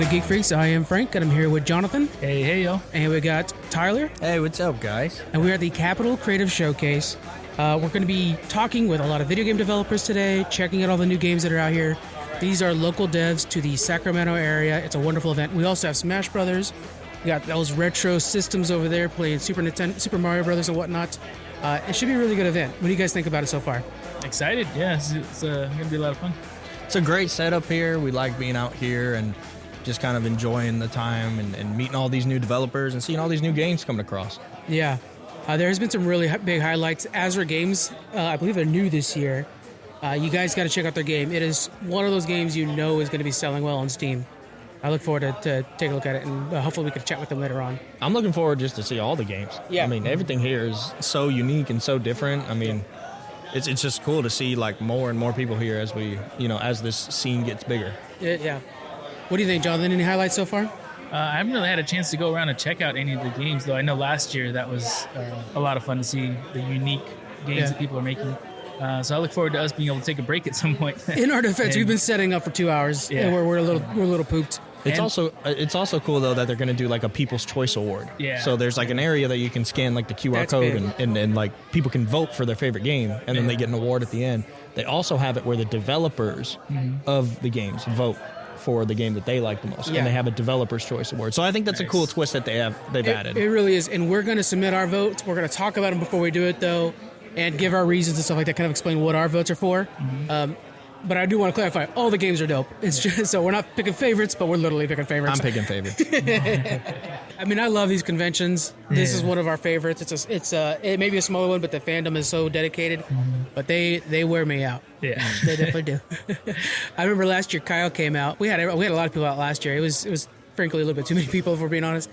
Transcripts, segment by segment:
Geek Freaks. I am Frank, and I'm here with Jonathan. Hey, yo. And we got Tyler. Hey, what's up, guys? And we're at the Capital Creative Showcase. We're going to be talking with a lot of video game developers today, checking out all the new games that are out here. These are local devs to the Sacramento area. It's a wonderful event. We also have Smash Brothers. We got those retro systems over there playing Super Mario Brothers and whatnot. It should be a really good event. What do you guys think about it so far? Excited. Yeah, it's going to be a lot of fun. It's a great setup here. We like being out here and just kind of enjoying the time and meeting all these new developers and seeing all these new games coming across. Yeah. There's been some really big highlights. Azure Games, I believe they're new this year. You guys got to check out their game. It is one of those games you know is going to be selling well on Steam. I look forward to take a look at it, and hopefully we can chat with them later on. I'm looking forward just to see all the games. Yeah. I mean, everything here is so unique and so different. I mean, it's just cool to see like more and more people here as we, as this scene gets bigger. Yeah. What do you think, Jonathan? Any highlights so far? I haven't really had a chance to go around and check out any of the games, though. I know last year that was a lot of fun to see the unique games that people are making. So I look forward to us being able to take a break at some point. In our defense, we've been setting up for 2 hours, and we're a little pooped. It's also cool though that they're going to do like a People's Choice Award. Yeah. So there's like an area that you can scan like the QR code and like people can vote for their favorite game, and then they get an award at the end. They also have it where the developers of the games vote for the game that they like the most, and they have a Developer's Choice Award. So I think that's a cool twist that they've added. It really is, and we're going to submit our votes. We're going to talk about them before we do it though, and give our reasons and stuff like that. Kind of explain what our votes are for. But I do want to clarify, all the games are dope. It's just so we're not picking favorites, but we're literally picking favorites. I'm picking favorites. I mean, I love these conventions. This is one of our favorites. It may be a smaller one, but the fandom is so dedicated. But they wear me out. Yeah, they definitely do. I remember last year Kyle came out. We had a lot of people out last year. It was frankly a little bit too many people, if we're being honest.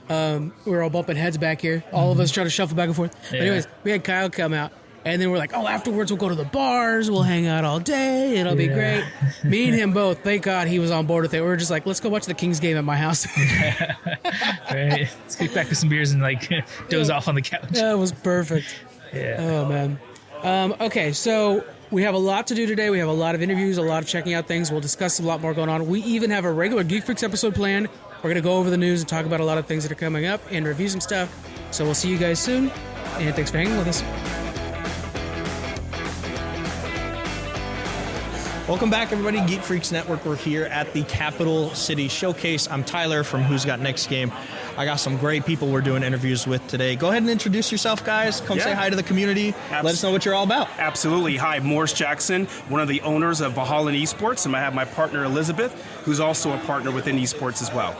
We were all bumping heads back here. All of us trying to shuffle back and forth. But anyways, we had Kyle come out. And then we're like, afterwards we'll go to the bars, we'll hang out all day, it'll be great. Me and him both, thank God he was on board with it. We were just like, let's go watch the Kings game at my house. Right. Let's get back with some beers and doze off on the couch. That was perfect. Yeah. Oh, man. Okay, so we have a lot to do today. We have a lot of interviews, a lot of checking out things. We'll discuss a lot more going on. We even have a regular Geek Freaks episode planned. We're going to go over the news and talk about a lot of things that are coming up and review some stuff. So we'll see you guys soon, and thanks for hanging with us. Welcome back, everybody. Geek Freaks Network. We're here at the Capital City Showcase. I'm Tyler from Who's Got Next Game. I got some great people we're doing interviews with today. Go ahead and introduce yourself, guys. Come say hi to the community. Let us know what you're all about. Absolutely. Hi, Morris Jackson, one of the owners of Valhallen Esports, and I have my partner Elizabeth, who's also a partner within esports as well.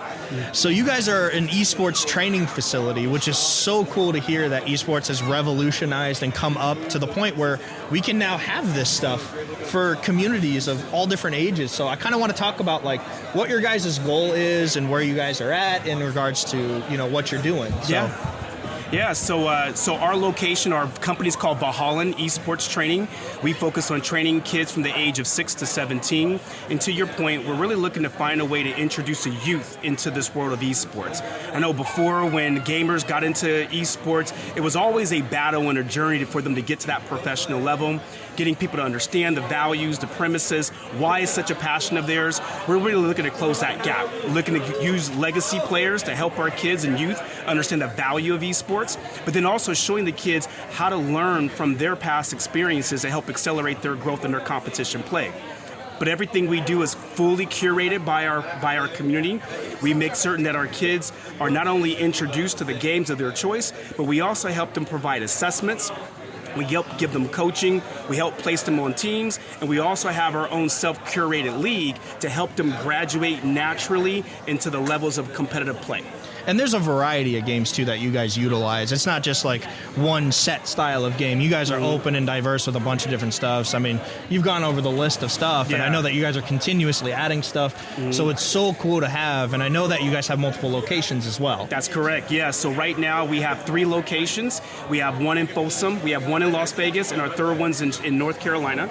So you guys are an esports training facility, which is so cool to hear that esports has revolutionized and come up to the point where we can now have this stuff for communities of all different ages. So I kind of want to talk about like what your guys' goal is and where you guys are at in regards to what you're doing. So. Yeah, so our location, our company's called Valhallen Esports Training. We focus on training kids from the age of 6 to 17. And to your point, we're really looking to find a way to introduce the youth into this world of esports. I know before when gamers got into esports, it was always a battle and a journey for them to get to that professional level, getting people to understand the values, the premises, why it's such a passion of theirs. We're really looking to close that gap, looking to use legacy players to help our kids and youth understand the value of esports, but then also showing the kids how to learn from their past experiences to help accelerate their growth in their competition play. But everything we do is fully curated by our community. We make certain that our kids are not only introduced to the games of their choice, but we also help them provide assessments. We help give them coaching, we help place them on teams, and we also have our own self-curated league to help them graduate naturally into the levels of competitive play. And there's a variety of games, too, that you guys utilize. It's not just like one set style of game. You guys are open and diverse with a bunch of different stuffs. I mean, you've gone over the list of stuff, and I know that you guys are continuously adding stuff. So it's so cool to have, and I know that you guys have multiple locations as well. That's correct, yeah. So right now we have 3 locations. We have one in Folsom, we have one in Las Vegas, and our third one's in North Carolina.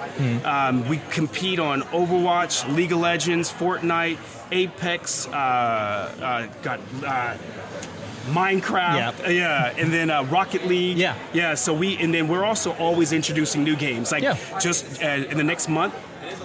We compete on Overwatch, League of Legends, Fortnite, Apex, Minecraft, and then Rocket League, So we're also always introducing new games. Just in the next month,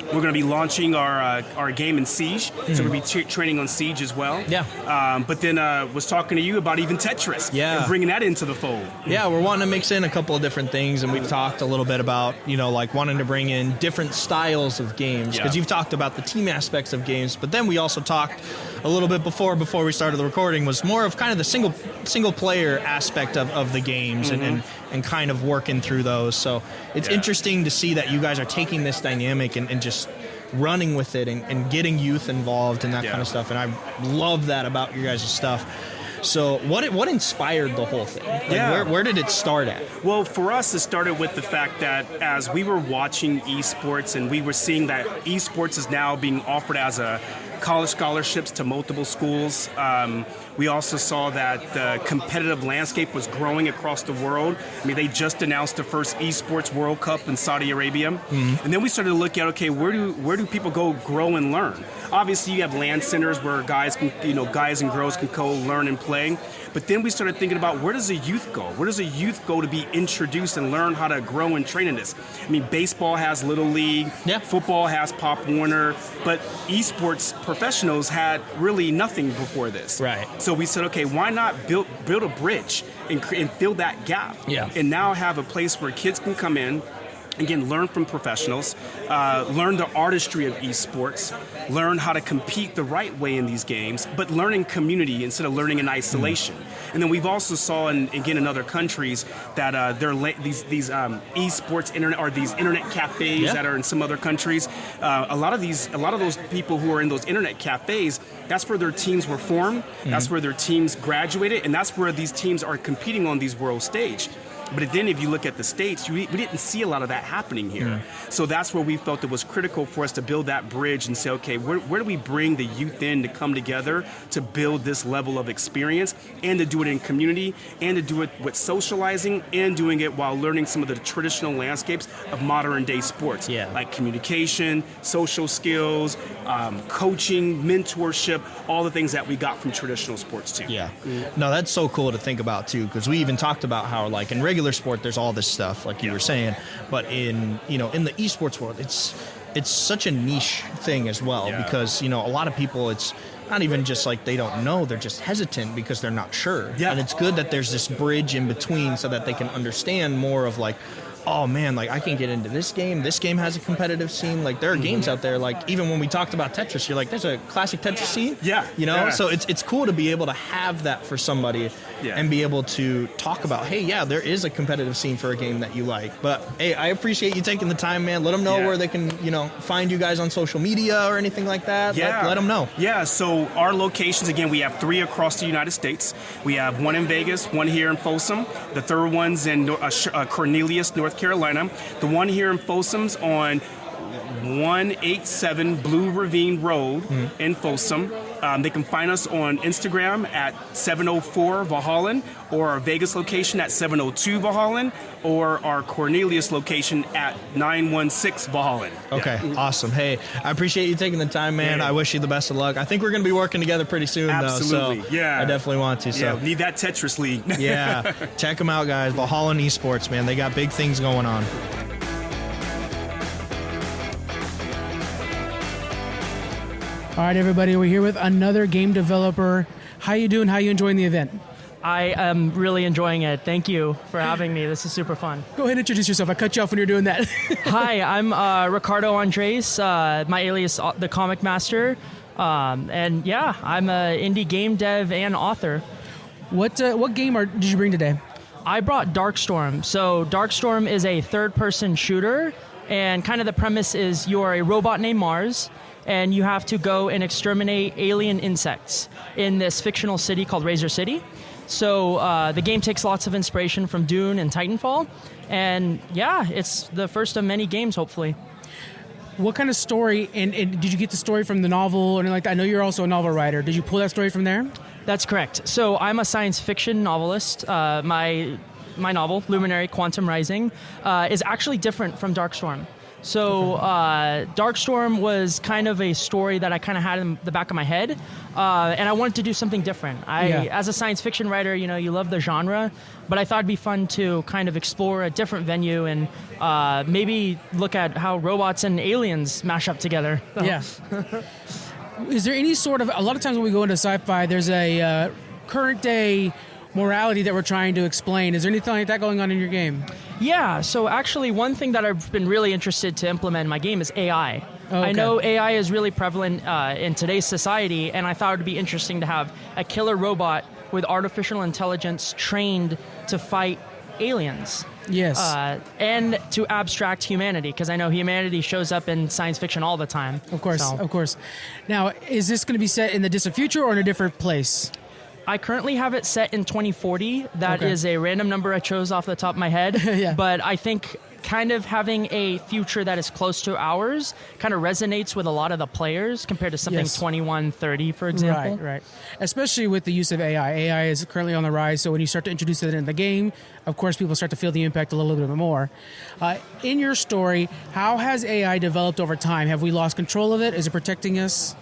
We're going to be launching our game in Siege, so we'll be training on Siege as well. Yeah. But then was talking to you about even Tetris, Yeah, and bringing that into the fold. Yeah, we're wanting to mix in a couple of different things, and we've talked a little bit about, like wanting to bring in different styles of games, because you've talked about the team aspects of games, but then we also talked a little bit before we started the recording was more of kind of the single player aspect of the games, and kind of working through those. So it's interesting to see that you guys are taking this dynamic and just running with it and getting youth involved and that kind of stuff. And I love that about your guys' stuff. So what inspired the whole thing? Where did it start at? Well, for us, it started with the fact that as we were watching esports and we were seeing that esports is now being offered as a college scholarships to multiple schools. We also saw that the competitive landscape was growing across the world. I mean, they just announced the first esports World Cup in Saudi Arabia. And then we started to look at, okay, where do people go grow and learn? Obviously, you have LAN centers where guys and girls can go learn and play. But then we started thinking about, where does the youth go? Where does the youth go to be introduced and learn how to grow and train in this? I mean, baseball has Little League, football has Pop Warner, but esports professionals had really nothing before this. Right. So we said, okay, why not build a bridge and fill that gap? Yeah. And now have a place where kids can come in, again, learn from professionals, learn the artistry of esports, learn how to compete the right way in these games, but learn in community instead of learning in isolation. And then we've also saw, in other countries, that there are these esports internet or these internet cafes that are in some other countries. A lot of those people who are in those internet cafes, that's where their teams were formed, that's where their teams graduated, and that's where these teams are competing on these world stage. But then if you look at the States, we didn't see a lot of that happening here. So that's where we felt it was critical for us to build that bridge and say, okay, where do we bring the youth in to come together to build this level of experience and to do it in community and to do it with socializing and doing it while learning some of the traditional landscapes of modern day sports, like communication, social skills, coaching, mentorship, all the things that we got from traditional sports too. Yeah. No, that's so cool to think about too, because we even talked about how like in regular sport there's all this stuff like you were saying, but in the esports world it's such a niche thing as well, because a lot of people, it's not even just like they don't know, they're just hesitant because they're not sure. And it's good that there's this bridge in between so that they can understand more of like, oh man, like I can get into this game. This game has a competitive scene. Like there are games out there, like even when we talked about Tetris, you're like, there's a classic Tetris scene. So it's cool to be able to have that for somebody and be able to talk about, hey, there is a competitive scene for a game that you like. But hey, I appreciate you taking the time, man. Let them know where they can, find you guys on social media or anything like that. Let them know. Yeah, so our locations, again, we have 3 across the United States. We have 1 in Vegas, 1 here in Folsom. The third one's in Cornelius, North Carolina. The one here in Folsom's on 187 Blue Ravine Road in Folsom. They can find us on Instagram at 704 Valhallen, or our Vegas location at 702 Valhallen, or our Cornelius location at 916 Valhallen. Okay, awesome. Hey, I appreciate you taking the time, man. I wish you the best of luck. I think we're going to be working together pretty soon, Absolutely. though. So I definitely want to. So need that Tetris league. Check them out, guys. Valhallen Esports, man. They got big things going on. All right, everybody, we're here with another game developer. How you doing? How you enjoying the event? I am really enjoying it. Thank you for having me. This is super fun. Go ahead and introduce yourself. I cut you off when you're doing that. Hi, I'm Ricardo Andres, my alias, The Comic Master. I'm an indie game dev and author. What game did you bring today? I brought Darkstorm. So Darkstorm is a third-person shooter, and kind of the premise is you're a robot named Mars, and you have to go and exterminate alien insects in this fictional city called Razor City. So the game takes lots of inspiration from Dune and Titanfall, and it's the first of many games, hopefully. What kind of story, and did you get the story from the novel or anything like that? I know you're also a novel writer. Did you pull that story from there? That's correct. So I'm a science fiction novelist. My novel, Luminary Quantum Rising, is actually different from Darkstorm. So Darkstorm was kind of a story that I kind of had in the back of my head, and I wanted to do something different. As a science fiction writer, you love the genre, but I thought it'd be fun to kind of explore a different venue and maybe look at how robots and aliens mash up together. Yeah. Is there any sort of, a lot of times when we go into sci-fi, there's a current day morality that we're trying to explain. Is there anything like that going on in your game? Yeah, so actually one thing that I've been really interested to implement in my game is AI. Oh, okay. I know AI is really prevalent in today's society, and I thought it would be interesting to have a killer robot with artificial intelligence trained to fight aliens. Yes. And to abstract humanity, because I know humanity shows up in science fiction all the time. Of course. Now, is this going to be set in the distant future or in a different place? I currently have it set in 2040. That is a random number I chose off the top of my head. Yeah. But I think kind of having a future that is close to ours kind of resonates with a lot of the players compared to something 2130, for example. Right. Especially with the use of AI. AI is currently on the rise, so when you start to introduce it in the game, of course, people start to feel the impact a little bit more. In your story, how has AI developed over time? Have we lost control of it? Is it protecting us?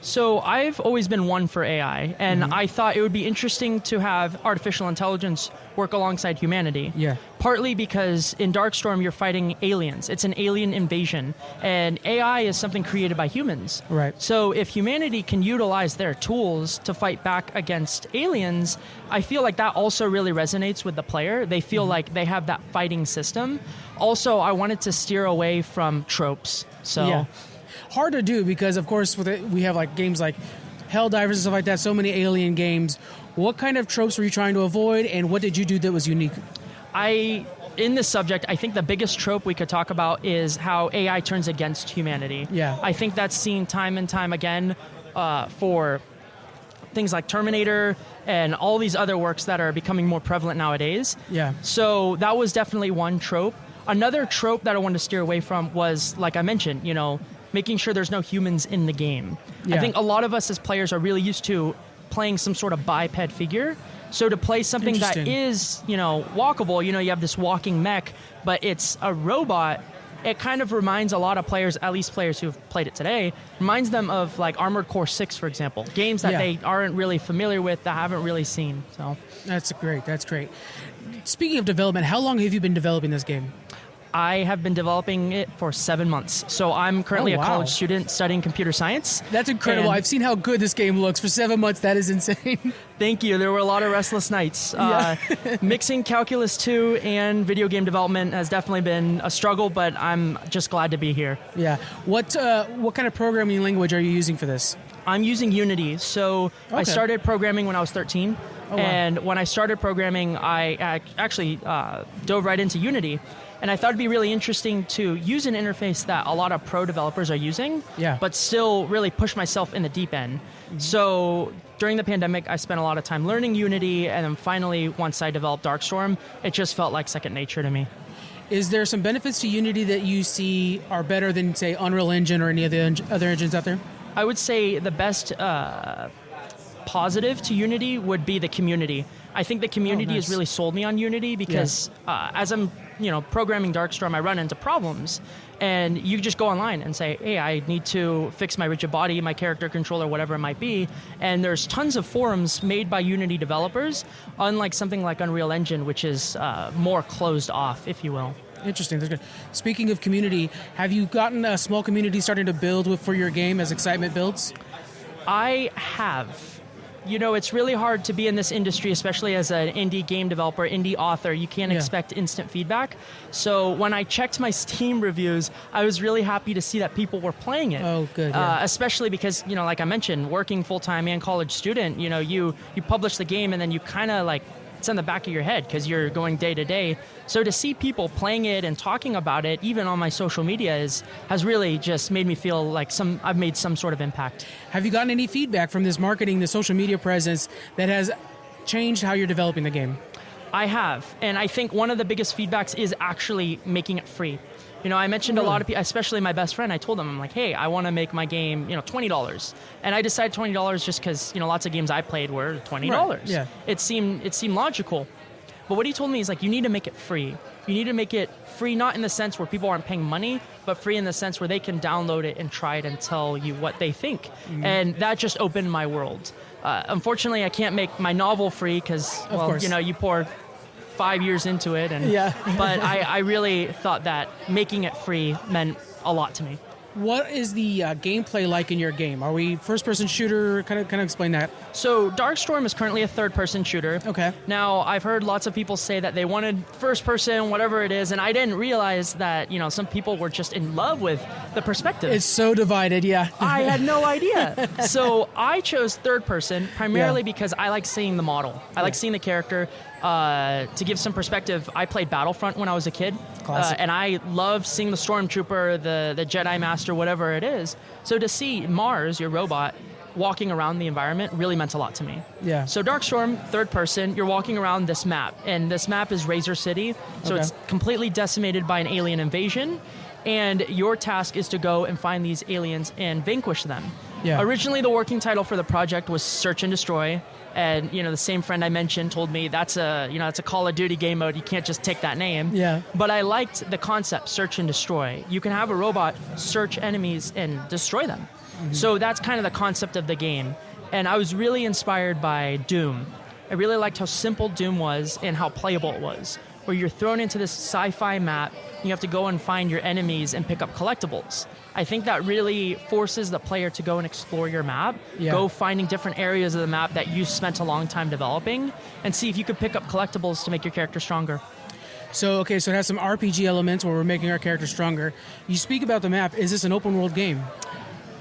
So I've always been one for AI, and I thought it would be interesting to have artificial intelligence work alongside humanity. Yeah. Partly because in Darkstorm you're fighting aliens. It's an alien invasion, and AI is something created by humans. Right. So if humanity can utilize their tools to fight back against aliens, I feel like that also really resonates with the player. They feel like they have that fighting system. Also, I wanted to steer away from tropes. So. Yeah. Hard to do because, of course, we have like games like Helldivers and stuff like that, so many alien games. What kind of tropes were you trying to avoid, and what did you do that was unique? In this subject, I think the biggest trope we could talk about is how AI turns against humanity. Yeah. I think that's seen time and time again for things like Terminator and all these other works that are becoming more prevalent nowadays. Yeah. So that was definitely one trope. Another trope that I wanted to steer away from was, like I mentioned, making sure there's no humans in the game. Yeah. I think a lot of us as players are really used to playing some sort of biped figure. So to play something that is, walkable, you have this walking mech, but it's a robot, it kind of reminds a lot of players, at least players who've played it today, reminds them of like Armored Core 6, for example. Games that they aren't really familiar with, that haven't really seen. So That's great. Speaking of development, how long have you been developing this game? I have been developing it for 7 months. So I'm currently a college student studying computer science. That's incredible. I've seen how good this game looks. For 7 months, that is insane. Thank you. There were a lot of restless nights. Mixing Calculus 2 and video game development has definitely been a struggle, but I'm just glad to be here. Yeah. What kind of programming language are you using for this? I'm using Unity. So I started programming when I was 13. Oh, wow. And when I started programming, I actually dove right into Unity. And I thought it'd be really interesting to use an interface that a lot of pro developers are using, but still really push myself in the deep end. Mm-hmm. So during the pandemic, I spent a lot of time learning Unity, and then finally, once I developed Darkstorm, it just felt like second nature to me. Is there some benefits to Unity that you see are better than, say, Unreal Engine or any of the other engines out there? I would say the best positive to Unity would be the community. I think the community has really sold me on Unity because as I'm programming Darkstorm, I run into problems, and you just go online and say, hey, I need to fix my rigid body, my character controller, whatever it might be, and there's tons of forums made by Unity developers, unlike something like Unreal Engine, which is more closed off, if you will. Interesting. That's good. Speaking of community, have you gotten a small community starting to build for your game as excitement builds? I have. It's really hard to be in this industry, especially as an indie game developer, indie author. You can't expect instant feedback. So when I checked my Steam reviews, I was really happy to see that people were playing it. Oh, good. Especially because, like I mentioned, working full-time and college student, you publish the game and then you kind of like, it's in the back of your head because you're going day to day. So to see people playing it and talking about it, even on my social media, has really just made me feel like I've made some sort of impact. Have you gotten any feedback from this marketing, the social media presence that has changed how you're developing the game? I have, and I think one of the biggest feedbacks is actually making it free. I mentioned a lot of people, especially my best friend, I told them, I'm like, hey, I want to make my game, $20. And I decided $20 just because, lots of games I played were $20. Right. Yeah. It seemed logical. But what he told me is like, you need to make it free. You need to make it free, not in the sense where people aren't paying money, but free in the sense where they can download it and try it and tell you what they think. And that just opened my world. Unfortunately, I can't make my novel free because, well, you know, you pour 5 years into it. And, but I really thought that making it free meant a lot to me. What is the gameplay like in your game? Are we first-person shooter? Kind of explain that. So Darkstorm is currently a third-person shooter. Okay. Now, I've heard lots of people say that they wanted first-person, whatever it is, and I didn't realize that, you know, some people were just in love with the perspective. It's so divided, yeah. I had no idea. So I chose third-person primarily because I like seeing the model. I like seeing the character. To give some perspective, I played Battlefront when I was a kid, and I loved seeing the Stormtrooper, the Jedi Master, whatever it is. So to see Mars, your robot, walking around the environment really meant a lot to me. Yeah. So Darkstorm, third person, you're walking around this map, and this map is Razor City, so it's completely decimated by an alien invasion, and your task is to go and find these aliens and vanquish them. Yeah. Originally, the working title for the project was Search and Destroy. And, you know, the same friend I mentioned told me that's a Call of Duty game mode. You can't just take that name. Yeah. But I liked the concept, search and destroy. You can have a robot search enemies and destroy them. So that's kind of the concept of the game. And I was really inspired by Doom. I really liked how simple Doom was and how playable it was, where you're thrown into this sci-fi map, you have to go and find your enemies and pick up collectibles. I think that really forces the player to go and explore your map, go finding different areas of the map that you spent a long time developing, and see if you could pick up collectibles to make your character stronger. So it has some RPG elements where we're making our character stronger. You speak about the map. Is this an open world game?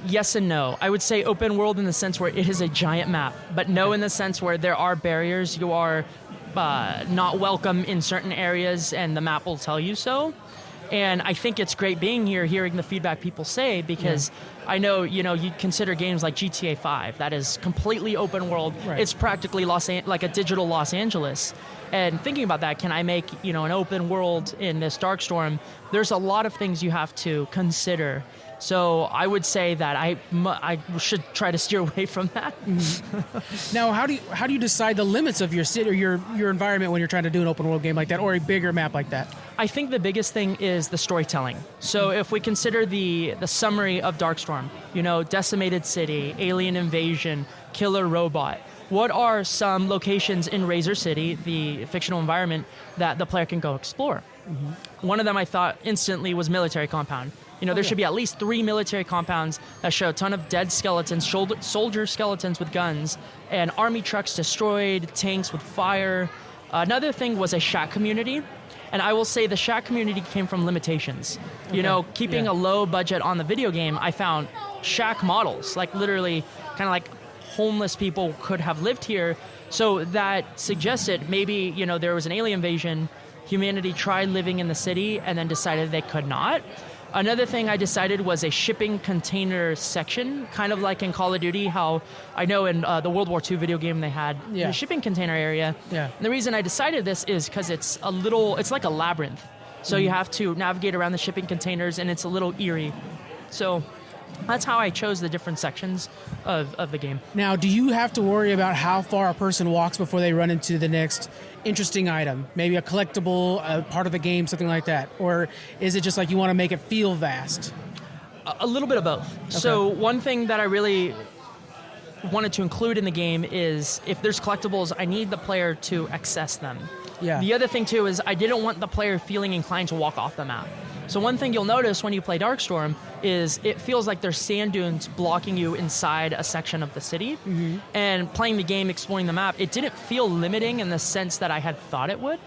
Yes and no. I would say open world in the sense where it is a giant map, but no in the sense where there are barriers. You are not welcome in certain areas, and the map will tell you so. And I think it's great being here, hearing the feedback people say, because I know, you know, you consider games like GTA 5, that is completely open world. Right. It's practically like a digital Los Angeles. And thinking about that, can I make, you know, an open world in this Darkstorm? There's a lot of things you have to consider. So I would say that I should try to steer away from that. Now, how do you decide the limits of your city or your environment when you're trying to do an open world game like that or a bigger map like that? I think the biggest thing is the storytelling. So if we consider the summary of Darkstorm, you know, decimated city, alien invasion, killer robot, what are some locations in Razor City, the fictional environment, that the player can go explore? One of them I thought instantly was military compound. You know, there should be at least 3 military compounds that show a ton of dead skeletons, soldier skeletons with guns, and army trucks destroyed, tanks with fire. Another thing was a shack community. And I will say the shack community came from limitations. You know, keeping a low budget on the video game, I found shack models, like literally kind of like homeless people could have lived here. So that suggested maybe, you know, there was an alien invasion, humanity tried living in the city and then decided they could not. Another thing I decided was a shipping container section, kind of like in Call of Duty, how I know in the World War II video game they had a shipping container area. Yeah. And the reason I decided this is because it's like a labyrinth. So you have to navigate around the shipping containers, and it's a little eerie. So that's how I chose the different sections of the game. Now, do you have to worry about how far a person walks before they run into the next interesting item? Maybe a collectible, a part of the game, something like that? Or is it just like you want to make it feel vast? A little bit of both. Okay. So one thing that I really wanted to include in the game is if there's collectibles, I need the player to access them. Yeah. The other thing, too, is I didn't want the player feeling inclined to walk off the map. So one thing you'll notice when you play Darkstorm is it feels like there's sand dunes blocking you inside a section of the city. And playing the game, exploring the map, it didn't feel limiting in the sense that I had thought it would.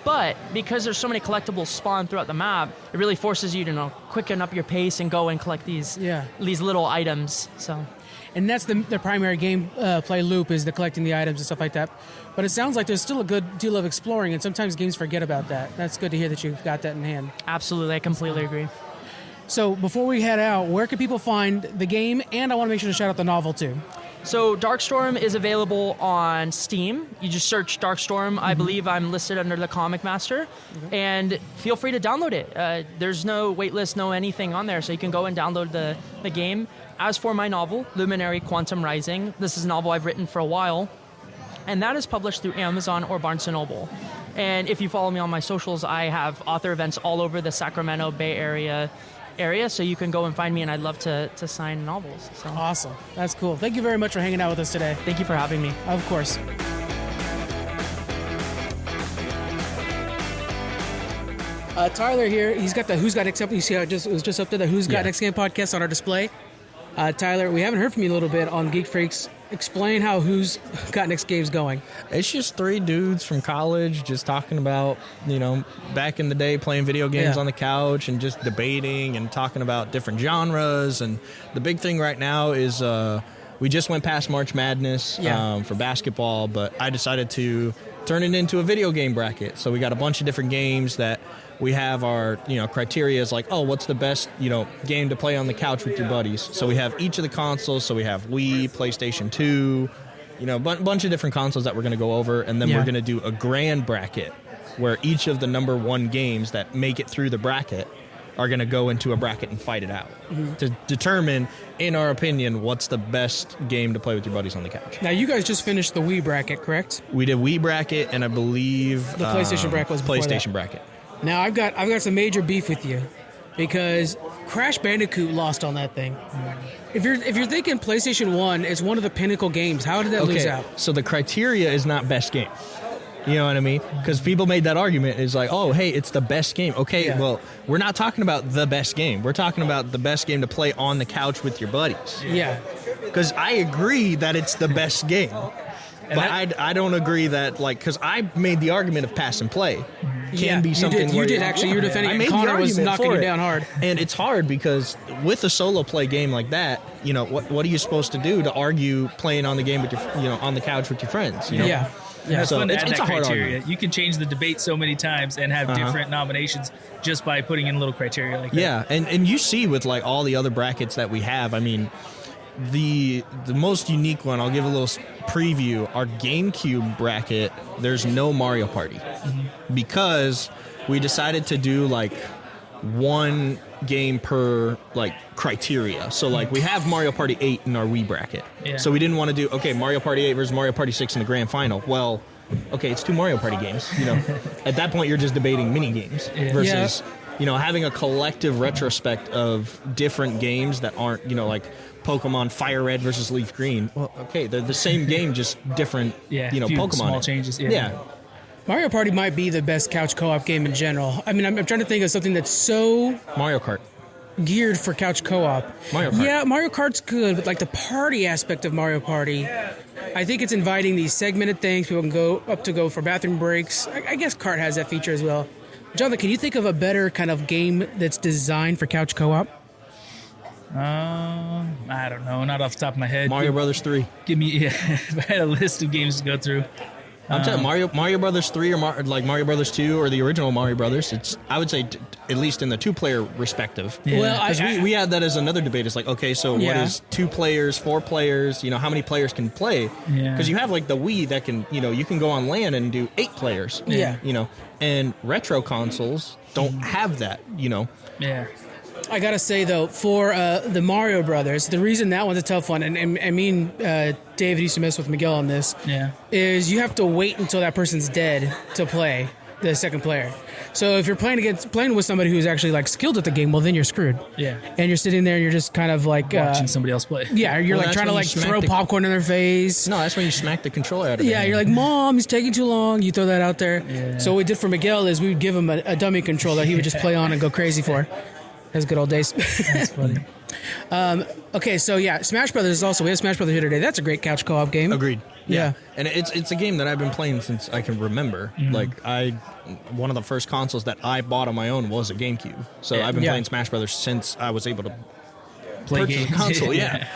But because there's so many collectibles spawned throughout the map, it really forces you to, you know, quicken up your pace and go and collect these little items. So. And that's the primary game play loop, is the collecting the items and stuff like that. But it sounds like there's still a good deal of exploring, and sometimes games forget about that. That's good to hear that you've got that in hand. Absolutely, I completely agree. So before we head out, where can people find the game? And I want to make sure to shout out the novel, too. So Darkstorm is available on Steam. You just search Darkstorm. I believe I'm listed under the Comic Master. And feel free to download it. There's no waitlist, no anything on there, so you can go and download the game. As for my novel, Luminary Quantum Rising, this is a novel I've written for a while, and that is published through Amazon or Barnes & Noble. And if you follow me on my socials, I have author events all over the Sacramento Bay Area, so you can go and find me, and I'd love to sign novels. So. Awesome. That's cool. Thank you very much for hanging out with us today. Thank you for having me. Of course. Tyler here, he's got the Who's Got Next Game. You see how it was just up there, the Who's Got Next Game podcast on our display. Tyler, we haven't heard from you in a little bit on Geek Freaks. Explain how Who's Got Next Game's going. It's just three dudes from college just talking about, back in the day playing video games on the couch and just debating and talking about different genres. And the big thing right now is we just went past March Madness for basketball, but I decided to turn it into a video game bracket. So we got a bunch of different games that we have our, criteria is like, what's the best, game to play on the couch with your buddies? So we have each of the consoles. So we have Wii, PlayStation 2, bunch of different consoles that we're going to go over. And then we're going to do a grand bracket where each of the number one games that make it through the bracket are going to go into a bracket and fight it out to determine, in our opinion, what's the best game to play with your buddies on the couch. Now, you guys just finished the Wii bracket, correct? We did Wii bracket, and I believe the PlayStation bracket was before PlayStation that. bracket. Now, I've got some major beef with you because Crash Bandicoot lost on that thing. If you're thinking PlayStation 1 is one of the pinnacle games, how did that lose out? So the criteria is not best game. You know what I mean? Because people made that argument. It's like, hey, it's the best game. Okay, well, we're not talking about the best game. We're talking about the best game to play on the couch with your buddies. Yeah. Because I agree that it's the best game. But I don't agree that, because I made the argument of pass and play. Can be something you did actually. You were defending it. Connor was knocking you down hard. And it's hard because with a solo play game like that, what are you supposed to do to argue playing on the game with your, on the couch with your friends? Yeah. Yeah, it's so fun to add it's that a hard criteria. argument. You can change the debate so many times and have different nominations just by putting in little criteria like that. Yeah, and you see with all the other brackets that we have, I mean, the most unique one, I'll give a little preview, our GameCube bracket, there's no Mario Party because we decided to do one game per criteria. So we have Mario Party 8 in our Wii bracket. Yeah. So we didn't want to do Mario Party 8 versus Mario Party 6 in the grand final. Well, it's two Mario Party games. At that point you're just debating mini games versus having a collective retrospect of different games that aren't Pokemon Fire Red versus Leaf Green. Well, they're the same game, just different Pokemon. Small changes. Yeah. Mario Party might be the best couch co-op game in general. I mean, I'm trying to think of something that's so Mario Kart geared for couch co-op. Mario Kart. Yeah, Mario Kart's good, but the party aspect of Mario Party, I think it's inviting these segmented things. People can go for bathroom breaks. I guess Kart has that feature as well. Jonathan, can you think of a better kind of game that's designed for couch co-op? I don't know, not off the top of my head. Mario Brothers 3. Give me if I had a list of games to go through. I'm telling you, Mario Brothers 3 or Mario Brothers 2 or the original Mario Brothers, it's, I would say, at least in the two-player respective. Yeah. Well, because we had that as another debate. It's what is 2 players, 4 players, how many players can play? Because you have the Wii that can, you can go on LAN and do 8 players. Yeah. And retro consoles don't have that, Yeah. I gotta say though, for the Mario Brothers, the reason that one's a tough one, and I mean, David used to mess with Miguel on this, is you have to wait until that person's dead to play the second player. So if you're playing with somebody who's actually skilled at the game, well then you're screwed. Yeah. And you're sitting there and you're just kind of watching somebody else play. Yeah, you're trying to throw popcorn in their face. No, that's when you smack the controller out of it. Yeah, you're Mom, he's taking too long. You throw that out there. Yeah. So what we did for Miguel is we would give him a dummy controller he would just play on and go crazy for. That's good old days. That's funny. Okay, so Smash Brothers is also, we have Smash Brothers here today. That's a great couch co-op game. Agreed. Yeah. And it's a game that I've been playing since I can remember. One of the first consoles that I bought on my own was a GameCube. So I've been playing Smash Brothers since I was able to Play purchase games. a console. Yeah.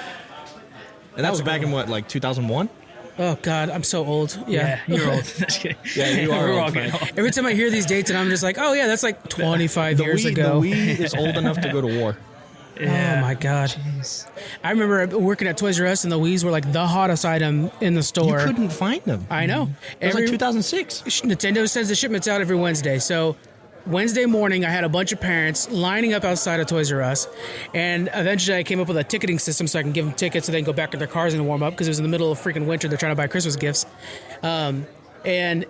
And that was back in 2001? Oh, God, I'm so old. Yeah. You're old. Just kidding. Yeah, you are We're all old, getting Frank. old. Every time I hear these dates and I'm just oh yeah, that's 25 years ago. The Wii is old enough to go to war. Yeah. Oh my God. Jeez. I remember working at Toys R Us and the Wii's were the hottest item in the You store. couldn't find them. I know. It was 2006. Nintendo sends the shipments out every Wednesday. So Wednesday morning, I had a bunch of parents lining up outside of Toys R Us, and eventually I came up with a ticketing system so I can give them tickets so they can go back to their cars and warm up because it was in the middle of freaking winter. They're trying to buy Christmas gifts. And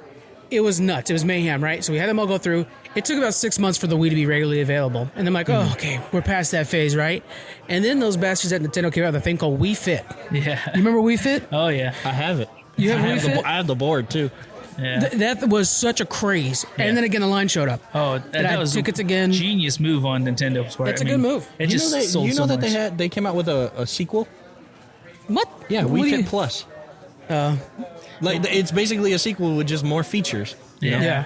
it was nuts. It was mayhem, right? So we had them all go through. It took about 6 months for the Wii to be regularly available. And I'm like, oh, okay, we're past that phase, right? And then those bastards at Nintendo came out with a thing called Wii Fit. Yeah. You remember Wii Fit? Oh, yeah. I have it. You have Wii Fit? I have the board, too. Yeah. That was such a craze. Yeah. And then again, the line showed up. Oh, And that I was tickets again. Genius move on Nintendo's part. That's a good move. It just sold you know so that much. they came out with a sequel? What? Yeah, What do Wii you- Fit Plus. Like it's basically a sequel with just more features. Yeah. Yeah.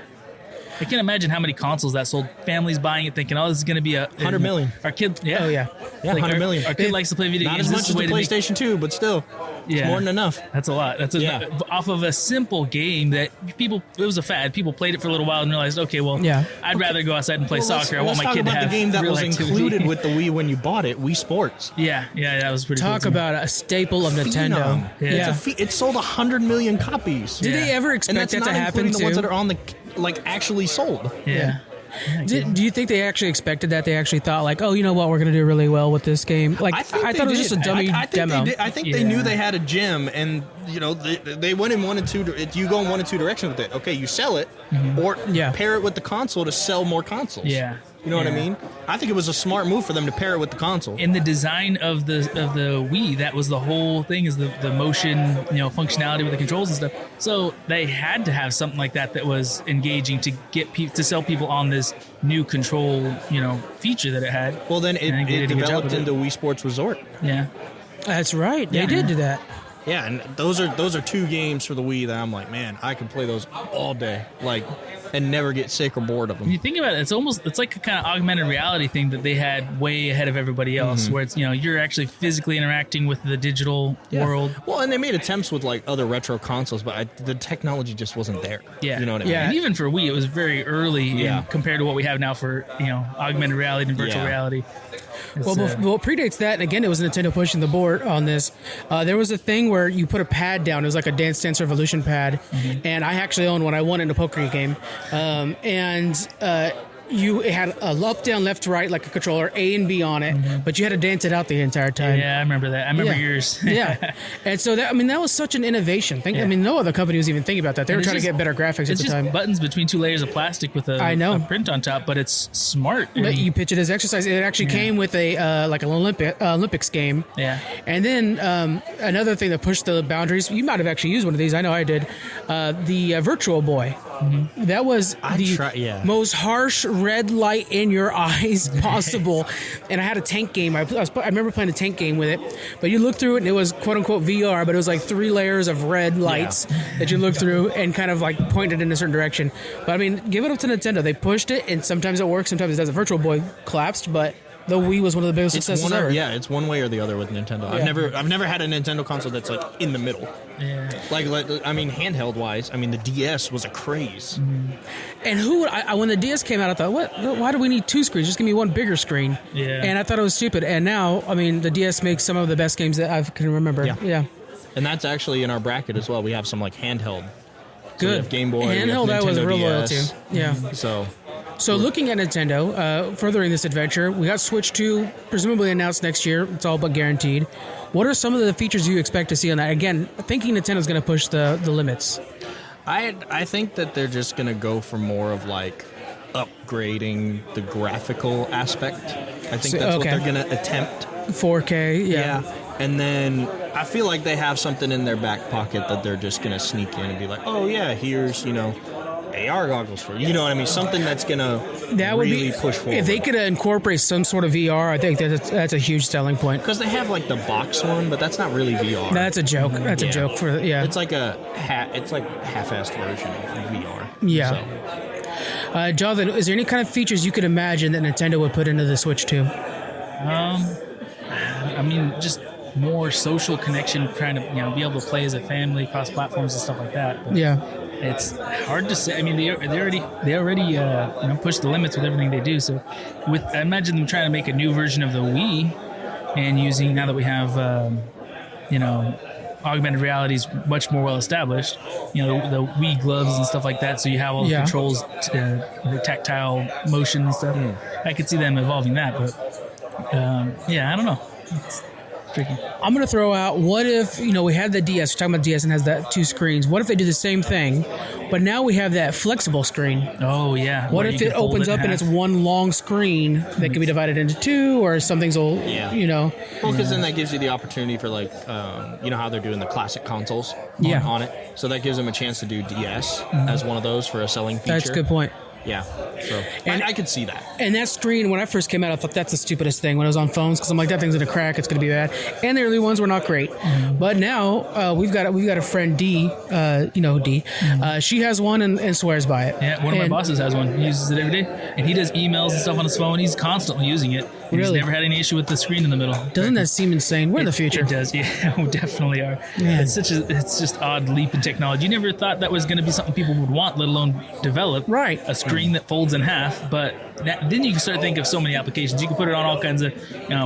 I can't imagine how many consoles that sold. Families buying it, thinking, "Oh, this is going to be 100 million. Our kid, Oh, yeah. Yeah, 100 million. Our kid likes to play video Not games. as This much is as a the way to make- PlayStation 2, but still, Yeah. it's more than enough. That's a lot. That's Yeah. off of a simple game that people. It was a fad. People played it for a little while and realized, okay, well, Yeah. I'd rather go outside and play soccer. I want my talk kid to about have the game that real was activity. included with the Wii when you bought it, Wii Sports. Yeah, that was pretty. Talk cool too. about a staple of Nintendo. Phenom. Yeah. It sold 100 million copies. Did they ever And expect that's that not to happen including the ones too? that are on the actually sold. Yeah. Do you think they actually expected that? They actually thought like, oh, you know what, we're going to do really well with this game. Like, I thought it was just a dummy demo. I think they Yeah. knew they had a gem, and they went in one and two. You go in one and two directions with it. Okay, you sell it, or Yeah. pair it with the console to sell more consoles. Yeah. You know what I Yeah. mean? I think it was a smart move for them to pair it with the console. In the design of the Wii, that was the whole thing, is the motion, functionality with the controls and stuff. So they had to have something like that was engaging to get to sell people on this new control, feature that it had. Well, then And I think they it did a good job developed with it. into Wii Sports Resort. Yeah. That's right. They Yeah. did do that. Yeah, and those are two games for the Wii that I'm like, man, I could play those all day, and never get sick or bored of When you them. think about it, it's like a kind of augmented reality thing that they had way ahead of everybody else, where it's you're actually physically interacting with the digital world. Well, and they made attempts with other retro consoles, but the technology just wasn't there. Yeah, You know what I mean? And even for Wii, it was very early Yeah. compared to what we have now for augmented reality and virtual Yeah. reality. It's, Well, well, it predates that, and again, it was Nintendo pushing the board on this. There was a thing where you put a pad down. It was like a Dance Dance Revolution pad, and I actually owned one. I won it in a poker game, you had a up, down, left, right, like a controller, A and B on it, but you had to dance it out the entire time. yeah, I remember that. I remember yours. Yeah, and so that was such an innovation. No other company was even thinking about that. They were And trying it's to get better graphics at It's the just time. buttons between two layers of plastic with a print on top, but it's smart. I But mean, you pitch it as exercise. It actually came with a like an Olympics game. Yeah. And then another thing that pushed the boundaries. You might have actually used one of these. I know I did. The Virtual Boy. That was most harsh red light in your eyes possible. And I had a tank game. I remember playing a tank game with it. But you look through it, and it was quote unquote VR, but it was like 3 layers of red lights that you look through and kind of like pointed in a certain direction. But give it up to Nintendo. They pushed it, and sometimes it works, sometimes it doesn't. Virtual Boy collapsed, but the Wii was one of the biggest successes ever. It's one way or the other with Nintendo. I've never had a Nintendo console that's in the middle. yeah. Handheld wise, the DS was a craze. And when the DS came out, I thought, why do we need 2 screens? Just give me one bigger screen. Yeah. And I thought it was stupid. And now, the DS makes some of the best games that I can remember. Yeah. And that's actually in our bracket as well. We have some handheld. So we Good. have Game Boy. Handheld, I was Nintendo real loyal DS. to. Yeah. So looking at Nintendo, furthering this adventure, we got Switch 2, presumably announced next year. It's all but guaranteed. What are some of the features you expect to see on that? Again, thinking Nintendo's going to push the limits. I think that they're just gonna go for more of upgrading the graphical aspect. I think that's what they're gonna attempt. 4K, yeah. And then I feel like they have something in their back pocket that they're just gonna sneak in and be like, oh yeah, here's AR goggles for you. You know what I mean? Something that's gonna really push forward. If they could incorporate some sort of VR, I think that's a huge selling point. Because they have the box one, but that's not really VR. That's a joke. That's a joke for It's like it's like half-assed version of VR. Yeah. So. Jonathan, is there any kind of features you could imagine that Nintendo would put into the Switch 2? Just more social connection, trying to be able to play as a family across platforms and stuff like that. But it's hard to say. They already push the limits with everything they do. So, I imagine them trying to make a new version of the Wii, and using, now that we have augmented reality is much more well established. The Wii gloves and stuff like that. So you have all the controls, the tactile motion and stuff. I could see them evolving that, but I don't know. tricky. I'm going to throw out, what if, we had the DS, we're talking about DS and has that 2 screens. What if they do the same thing, but now we have that flexible screen? Oh, yeah. What if it opens up and it's one long screen that can be divided into 2, or something's Well, because then that gives you the opportunity for, like, how they're doing the classic consoles on it. So that gives them a chance to do DS as one of those for a selling feature. That's a good point. Yeah, so I could see that. And that screen, when I first came out, I thought that's the stupidest thing when I was on phones, because I'm like, that thing's gonna crack, it's gonna be bad. And the early ones were not great, but now we've got a friend D, D. She has one and swears by it. Yeah, one of my bosses has one. He uses it every day, and he does emails and stuff on his phone. He's constantly using it. He's never had any issue with the screen in the middle. Doesn't that seem insane? We're in the future. It does, yeah. We definitely are. Yeah. It's just odd leap in technology. You never thought that was going to be something people would want, let alone develop. Right. A screen that folds in half, but then you can start to think of so many applications. You can put it on all kinds of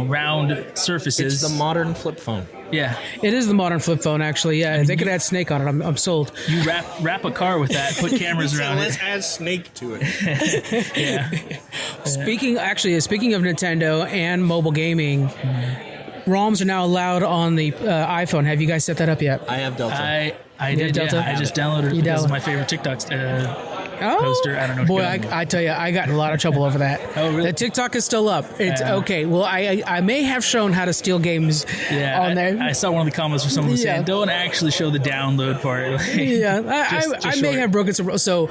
round surfaces. It's the modern flip phone. Yeah. It is the modern flip phone, actually. Yeah, if they could add Snake on it, I'm sold. You wrap a car with that, put cameras around Let's it. add Snake to it. Yeah. Speaking of Nintendo and mobile gaming, ROMs are now allowed on the iPhone. Have you guys set that up yet? I have Delta. I did, Delta? yeah. I just downloaded it because of my favorite TikTok poster. I don't know. Boy, I tell you, I got in a lot of trouble over that. Oh, really? The TikTok is still up. It's okay. Well, I may have shown how to steal games on there. I saw one of the comments where someone was saying, don't actually show the download part. I may have broken some rules. So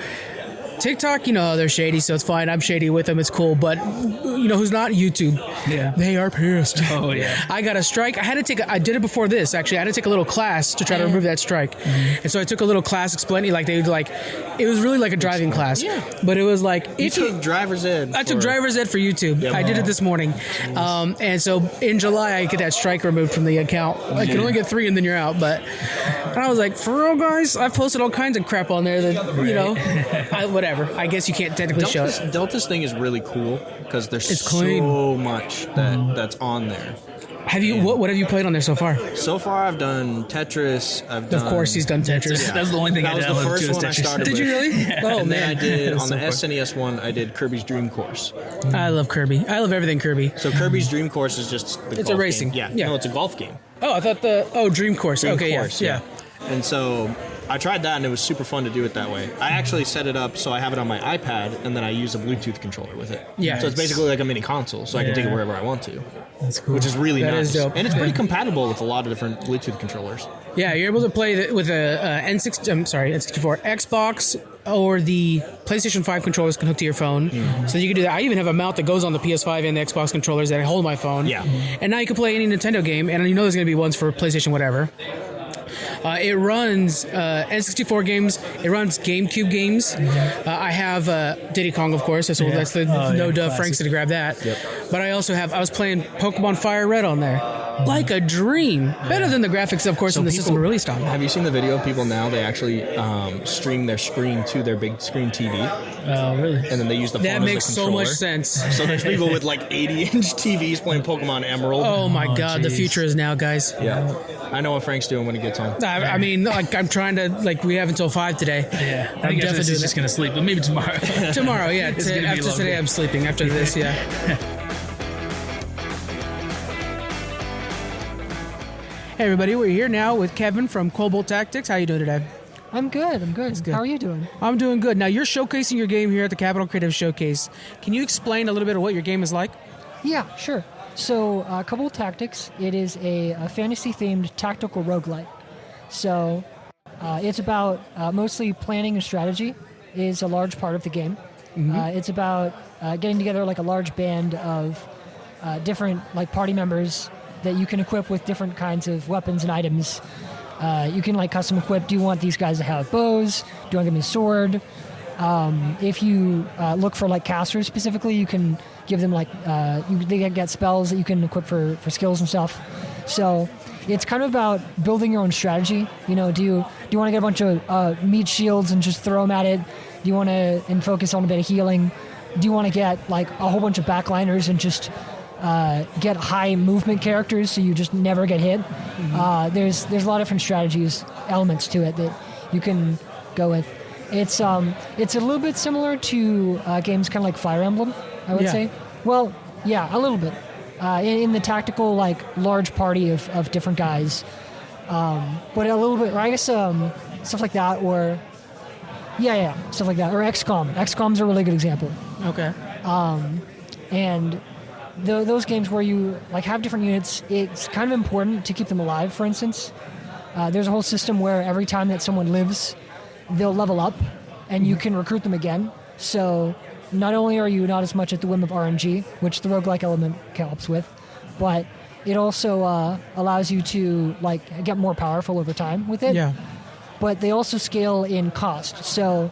TikTok, they're shady, so it's fine. I'm shady with them. It's cool. But, who's not? YouTube. Yeah. They are pissed. Oh, yeah. I got a strike. I did it before this, actually. I had to take a little class to try to remove that strike. And so I took a little class explaining, it was really like a driving class. Yeah. But it was like... You took driver's ed. I took driver's ed for YouTube. Yep. I did it this morning. And so in July, I get that strike removed from the account. I can only get 3 and then you're out. But and I was like, for real, guys? I've posted all kinds of crap on there that, whatever. I guess you can't technically show it. Delta's thing is really cool because there's so much that's on there. Have you? What have you played on there so far? So far, I've done Tetris. Of course, he's done Tetris. That's the only thing I downloaded. That was the first one I started with. Did you really? Yeah. Oh, and man. then I did, on the SNES one, I did Kirby's Dream Course. I love Kirby. I love everything Kirby. So Kirby's Dream Course is just the It's golf a racing. game. Yeah. No, it's a golf game. Oh, I thought Dream Course. Dream okay, Course, yeah. And so I tried that, and it was super fun to do it that way. I actually set it up so I have it on my iPad, and then I use a Bluetooth controller with it. Yeah. So it's basically like a mini console, so I can take it wherever I want to. That's cool. Which is really That nice. is dope. And it's pretty compatible with a lot of different Bluetooth controllers. Yeah, you're able to play with a N64, Xbox, or the PlayStation 5 controllers can hook to your phone. So you can do that. I even have a mount that goes on the PS5 and the Xbox controllers that I hold my phone. Yeah. And now you can play any Nintendo game, and there's going to be ones for PlayStation whatever. It runs N64 games. It runs GameCube games. I have Diddy Kong, of course. That's the no-duh Frank's to grab that. Yep. But I was playing Pokemon Fire Red on there. Like a dream. Better than the graphics, of course, in the system released on. Have you seen the video of people now? They actually stream their screen to their big screen TV. Oh, really? And then they use the phone That as makes the so controller. much sense. So there's people with like 80-inch TVs playing Pokemon Emerald. Oh my God, the geez. future is now, guys. Yeah. I know what Frank's doing when he gets home. I mean, I'm trying to, we have until 5 today. Yeah. I I'm think after definitely this, doing he's just going to sleep, but maybe tomorrow. Tomorrow, yeah. It's gonna be After lovely. today, I'm sleeping. After this, yeah. Hey, everybody. We're here now with Kevin from Kobold Tactics. How you doing today? I'm good. good. How are you doing? I'm doing good. Now, you're showcasing your game here at the Capital Creative Showcase. Can you explain a little bit of what your game is like? Yeah, sure. So, Kobold Tactics, it is a fantasy-themed tactical roguelike. So, it's about mostly planning and strategy is a large part of the game. It's about getting together like a large band of different party members that you can equip with different kinds of weapons and items. You can custom equip. Do you want these guys to have bows? Do you want to give them a sword? If you look for casters specifically, you can give them they get spells that you can equip for skills and stuff. So it's kind of about building your own strategy. Do you want to get a bunch of meat shields and just throw them at it? Do you want to focus on a bit of healing? Do you want to get a whole bunch of backliners and just get high movement characters so you just never get hit? There's a lot of different strategies, elements to it that you can go with. It's a little bit similar to games kind of like Fire Emblem, I would say. Well, yeah, a little bit. in the tactical, like, large party of different guys. But a little bit, or I guess stuff like that, or stuff like that, or XCOM. XCOM's a really good example. Okay. And those games where you like have different units, it's kind of important to keep them alive. For instance, there's a whole system where every time that someone lives, they'll level up, and you can recruit them again. So not only are you not as much at the whim of RNG, which the roguelike element helps with, but it also allows you to like get more powerful over time with it. Yeah. But they also scale in cost, so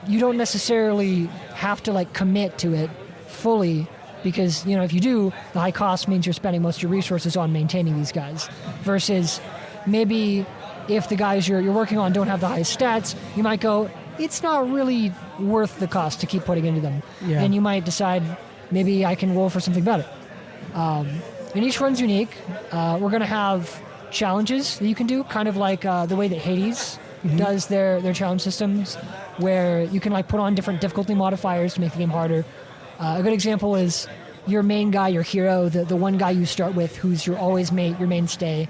you don't necessarily have to like commit to it fully, because if you do, the high cost means you're spending most of your resources on maintaining these guys. Versus maybe if the guys you're working on don't have the highest stats, you might go, it's not really worth the cost to keep putting into them. Yeah. And you might decide, maybe I can roll for something better. And each run's unique. We're going to have challenges that you can do, kind of like the way that Hades does their challenge systems, where you can like put on different difficulty modifiers to make the game harder. A good example is your main guy, your hero, the one guy you start with, who's your mainstay.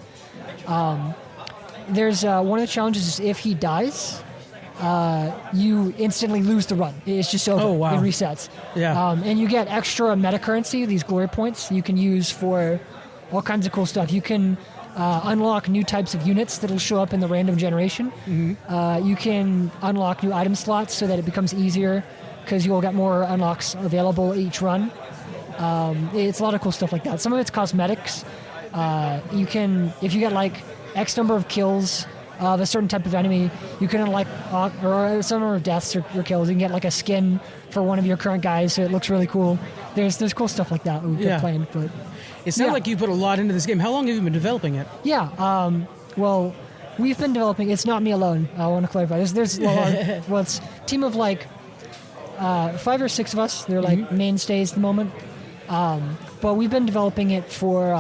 There's one of the challenges is if he dies, you instantly lose the run. It's just over. Oh, wow. It resets. Yeah. And you get extra meta currency, these glory points you can use for all kinds of cool stuff. You can unlock new types of units that will show up in the random generation. You can unlock new item slots so that it becomes easier, because you'll get more unlocks available each run. It's a lot of cool stuff like that. Some of it's cosmetics. You can, if you get like X number of kills of a certain type of enemy, you can unlock, or some number of deaths or kills, you can get like a skin for one of your current guys, so it looks really cool. There's cool stuff like that we've been playing. But it sounds like you put a lot into this game. How long have you been developing it? Yeah, well, we've been developing. It's not me alone. I want to clarify. There's a it's a team of like 5 or 6 of us. They're like mainstays at the moment. But we've been developing it for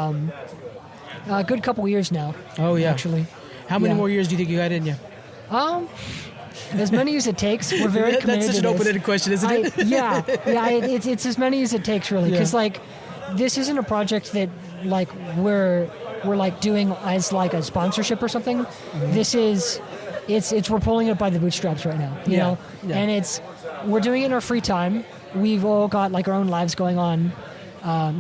a good couple years now. Oh yeah, actually. How many more years do you think you got in you? As many as it takes. We're very committed. That's such an open-ended question, isn't it? It's as many as it takes, really, because like this isn't a project that like we're like doing as like a sponsorship or something. This is we're pulling it by the bootstraps right now, you know, and we're doing it in our free time. We've all got like our own lives going on.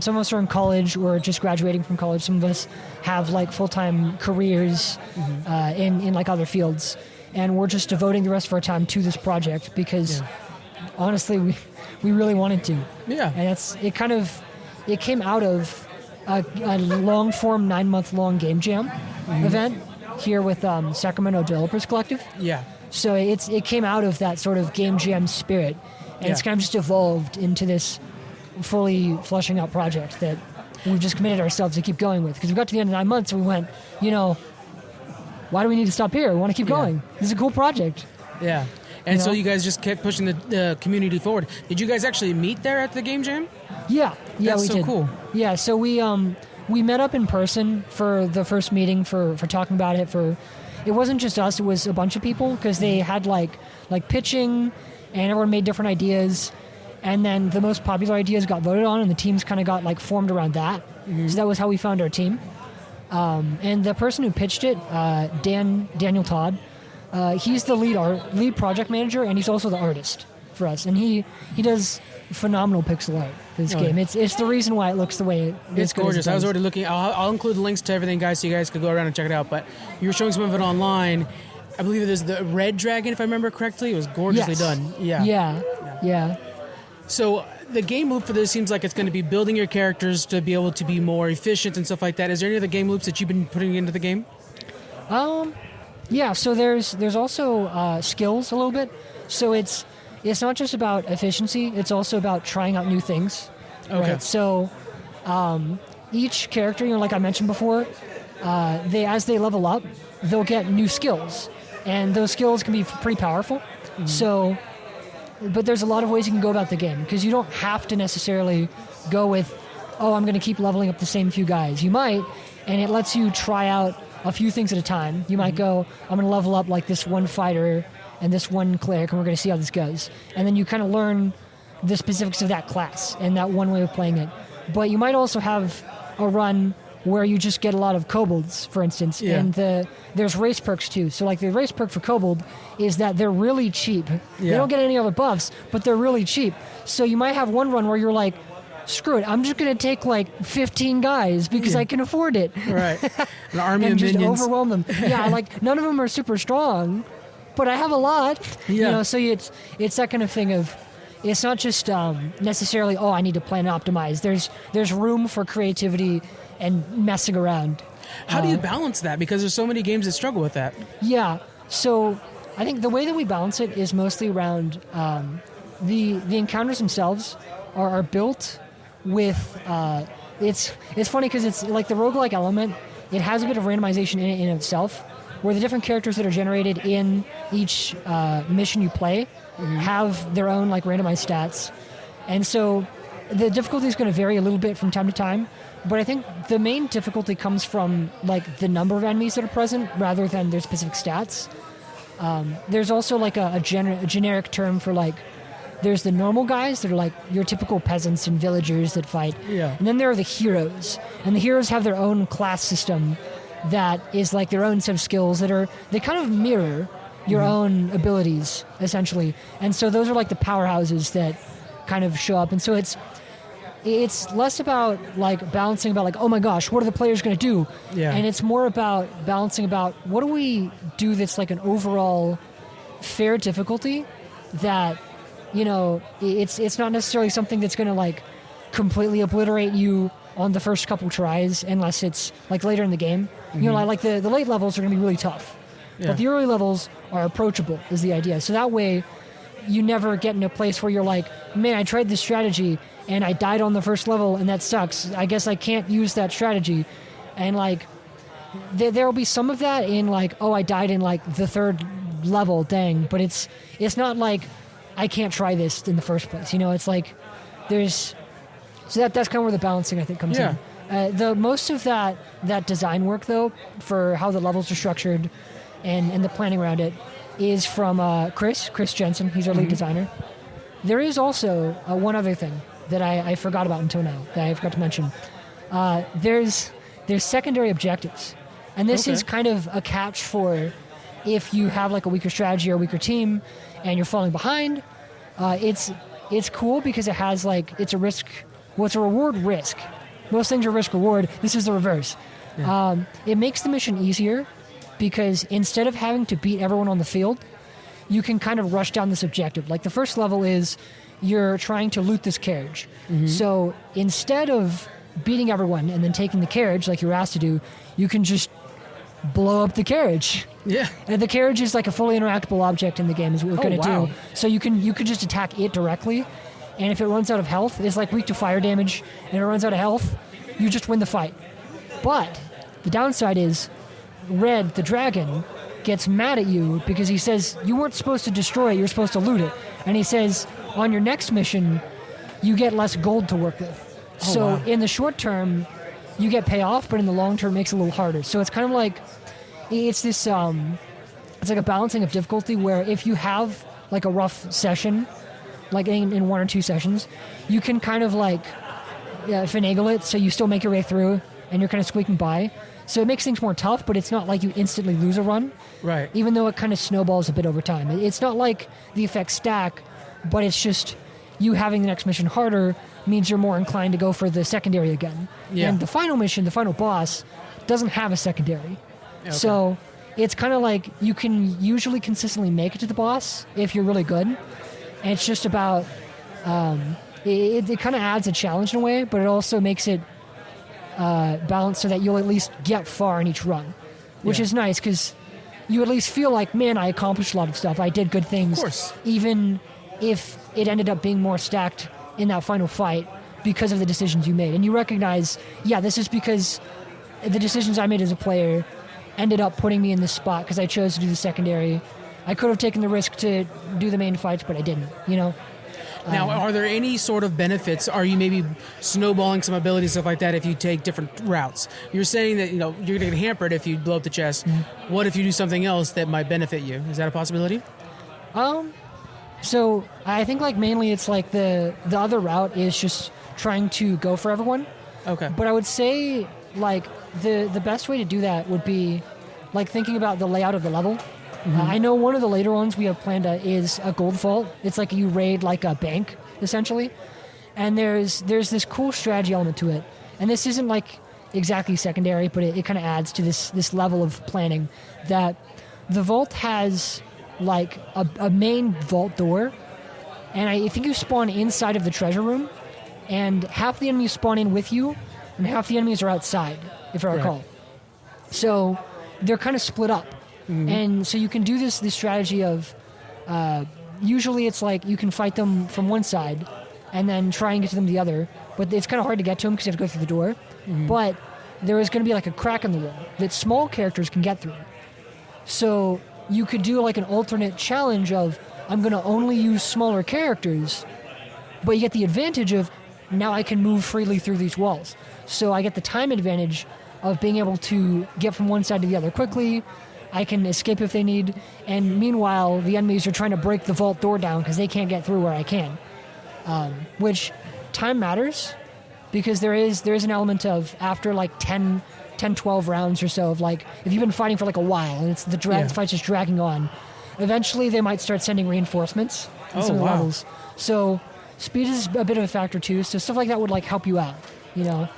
Some of us are in college or just graduating from college. Some of us have like full-time careers in like other fields, and we're just devoting the rest of our time to this project because honestly we really wanted to. Yeah. And it came out of a long-form 9-month-long game jam event here with Sacramento Developers Collective. Yeah. So it came out of that sort of game jam spirit, and it's kind of just evolved into this fully fleshing out project that we've just committed ourselves to keep going with, because we got to the end of 9 months and we went, why do we need to stop here? We want to keep going. This is a cool project. Yeah. And so you guys just kept pushing the community forward. Did you guys actually meet there at the game jam? Yeah, That's we so did. Cool. Yeah, so we met up in person for the first meeting for talking about it. It wasn't just us; it was a bunch of people, because they had like pitching, and everyone made different ideas. And then the most popular ideas got voted on, and the teams kind of got like formed around that. So that was how we found our team. And the person who pitched it, Daniel Todd, he's the lead project manager, and he's also the artist for us. And he does phenomenal pixel art for this game. It's the reason why it looks the way it's gorgeous. I was already looking. I'll include the links to everything, guys, so you guys could go around and check it out. But you were showing some of it online. I believe there's the Red Dragon, if I remember correctly. It was gorgeously done. Yeah. So the game loop for this seems like it's going to be building your characters to be able to be more efficient and stuff like that. Is there any other game loops that you've been putting into the game? Yeah. So there's also skills a little bit. So it's not just about efficiency. It's also about trying out new things. Okay. Right? So each character, like I mentioned before, as they level up, they'll get new skills, and those skills can be pretty powerful. So. But there's a lot of ways you can go about the game, because you don't have to necessarily go with, I'm going to keep leveling up the same few guys. You might, and it lets you try out a few things at a time. You might go, I'm going to level up like this one fighter and this one cleric, and we're going to see how this goes. And then you kind of learn the specifics of that class and that one way of playing it. but you might also have a run where you just get a lot of kobolds, for instance. Yeah. And there's race perks too. So like the race perk for kobold is that they're really cheap. They don't get any other buffs, but they're really cheap. So you might have one run where you're like, screw it, I'm just going to take like 15 guys because I can afford it. Right. An army and of just minions. overwhelm them. Yeah, like none of them are super strong, but I have a lot. You know, so it's that kind of thing of, it's not just necessarily, I need to plan and optimize. There's room for creativity and messing around. How do you balance that? Because there's so many games that struggle with that. Yeah, so I think the way that we balance it is mostly around the encounters themselves are built with it's funny because it's like the roguelike element. It has a bit of randomization in it in itself, where the different characters that are generated in each mission you play have their own like randomized stats, and so the difficulty is going to vary a little bit from time to time. But I think the main difficulty comes from like the number of enemies that are present rather than their specific stats. There's also like a generic term for like, there's the normal guys that are like your typical peasants and villagers that fight. Yeah. And then there are the heroes. And the heroes have their own class system that is like their own set of skills they kind of mirror your own abilities, essentially. And so those are like the powerhouses that kind of show up. And so it's less about like balancing about like, oh my gosh, what are the players going to do? Yeah. And it's more about balancing about what do we do that's like an overall fair difficulty that, you know, it's not necessarily something that's going to like completely obliterate you on the first couple tries unless it's like later in the game. You know, like the late levels are going to be really tough. Yeah. But the early levels are approachable is the idea. So that way you never get in a place where you're like, man, I tried this strategy and I died on the first level and that sucks. I guess I can't use that strategy. And like there will be some of that in like, I died in like the third level, dang. But it's not like I can't try this in the first place. You know, it's like that's kind of where the balancing I think comes in. The most of that design work though for how the levels are structured and the planning around it is from Chris Jensen. He's our lead designer. There is also one other thing that I forgot about until now that I forgot to mention. There's secondary objectives, and this is kind of a catch for if you have like a weaker strategy or a weaker team and you're falling behind. It's cool because it has like it's a risk. Well, it's a reward risk. Most things are risk reward. This is the reverse. Yeah. It makes the mission easier because instead of having to beat everyone on the field, you can kind of rush down this objective. Like the first level is you're trying to loot this carriage. So instead of beating everyone and then taking the carriage like you were asked to do, you can just blow up the carriage. Yeah. And the carriage is like a fully interactable object in the game is what we're going to wow. do. So you could just attack it directly. And if it runs out of health, it's like weak to fire damage, and it runs out of health, you just win the fight. But the downside is Red, the dragon, gets mad at you because he says, you weren't supposed to destroy it, you're supposed to loot it. And he says, on your next mission, you get less gold to work with. So in the short term, you get payoff, but in the long term, it makes it a little harder. So it's kind of like, it's this, it's like a balancing of difficulty where if you have like a rough session, like in one or two sessions, you can kind of like finagle it so you still make your way through and you're kind of squeaking by. So it makes things more tough, but it's not like you instantly lose a run. Right. Even though it kind of snowballs a bit over time. It's not like the effects stack, but it's just you having the next mission harder means you're more inclined to go for the secondary again. Yeah. And the final mission, the final boss, doesn't have a secondary. Okay. So it's kind of like you can usually consistently make it to the boss if you're really good. And it's just about, it kind of adds a challenge in a way, but it also makes it balanced so that you'll at least get far in each run, which is nice because you at least feel like, man, I accomplished a lot of stuff. I did good things. Of course. Even if it ended up being more stacked in that final fight because of the decisions you made. And you recognize, this is because the decisions I made as a player ended up putting me in this spot because I chose to do the secondary. I could have taken the risk to do the main fights, but I didn't, you know? Now, are there any sort of benefits? Are you maybe snowballing some abilities, stuff like that, if you take different routes? You're saying that, you're going to get hampered if you blow up the chest. Mm-hmm. What if you do something else that might benefit you? Is that a possibility? So I think like mainly it's like the other route is just trying to go for everyone. Okay. But I would say, like, the best way to do that would be, like, thinking about the layout of the level. I know one of the later ones we have planned is a gold vault. It's like you raid, like, a bank, essentially. And there's this cool strategy element to it. And this isn't, like, exactly secondary, but it kind of adds to this level of planning, that the vault has, like, a main vault door. And I think you spawn inside of the treasure room, and half the enemies spawn in with you, and half the enemies are outside, if I recall. So they're kind of split up. And so you can do this strategy of, usually it's like you can fight them from one side and then try and get to them the other, but it's kind of hard to get to them because you have to go through the door. But there is going to be like a crack in the wall that small characters can get through. So you could do like an alternate challenge of, I'm going to only use smaller characters, but you get the advantage of, now I can move freely through these walls. So I get the time advantage of being able to get from one side to the other quickly. I can escape if they need, and meanwhile, the enemies are trying to break the vault door down because they can't get through where I can. Which, time matters, because there is an element of, after like 10, 12 rounds or so, of like, if you've been fighting for like a while, and it's the fight's just dragging on, eventually they might start sending reinforcements in some of the levels. So speed is a bit of a factor too, so stuff like that would like help you out, you know?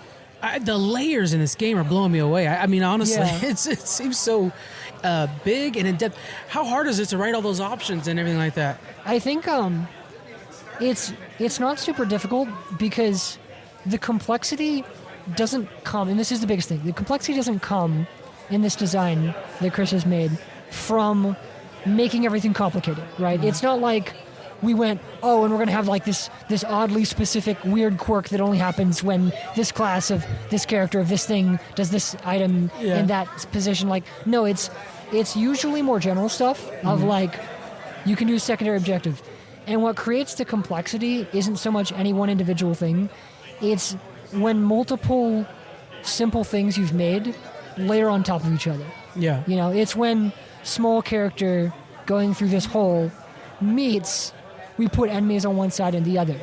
The layers in this game are blowing me away. I mean, honestly, it seems so big and in depth. How hard is it to write all those options and everything like that? I think it's not super difficult, because the complexity doesn't come, and this is the biggest thing, the complexity doesn't come in this design that Chris has made from making everything complicated, right? It's not like we went, and we're going to have like this oddly specific weird quirk that only happens when this class of this character of this thing does this item in that position. Like, no, it's usually more general stuff of like, you can do a secondary objective. And what creates the complexity isn't so much any one individual thing. It's when multiple simple things you've made layer on top of each other. Yeah. You know, it's when small character going through this hole meets, we put enemies on one side and the other,